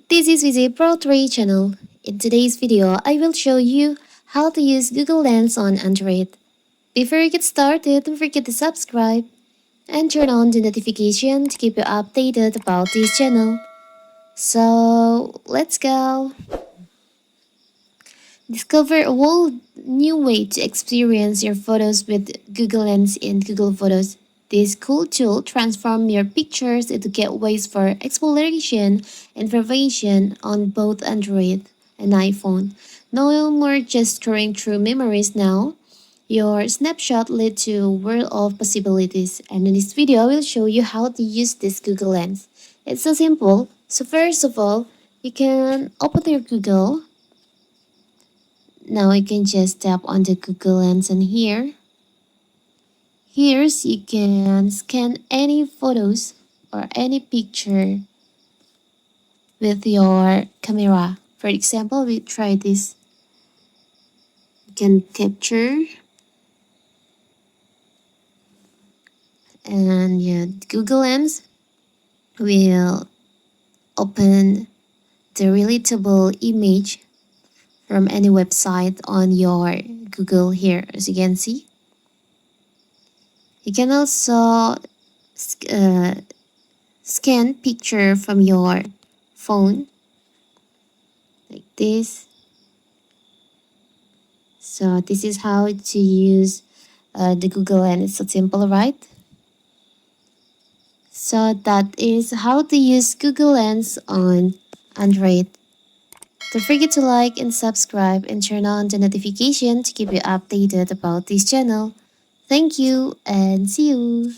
This is Vijay Pro 3 channel. In today's video, I will show you how to use Google Lens on Android. Before we get started, don't forget to subscribe and turn on the notification to keep you updated about this channel. So, let's go! Discover a whole new way to experience your photos with Google Lens in Google Photos. This cool tool transforms your pictures into gateways for exploration and information on both Android and iPhone. No more just scrolling through memories now. Your snapshot lead to a world of possibilities, and in this video I will show you how to use this Google Lens. It's so simple. So first of all, you can open your Google. Now you can just tap on the Google Lens, and here you can scan any photos or any picture with your camera. For example, we try this. You can capture, and yeah, Google Lens will open the relatable image from any website on your Google here, as you can see. You can also scan picture from your phone like this. So this is how to use the Google Lens. It's so simple, right? So that is how to use Google Lens on Android. Don't forget to like and subscribe and turn on the notification to keep you updated about this channel. Thank you and see you.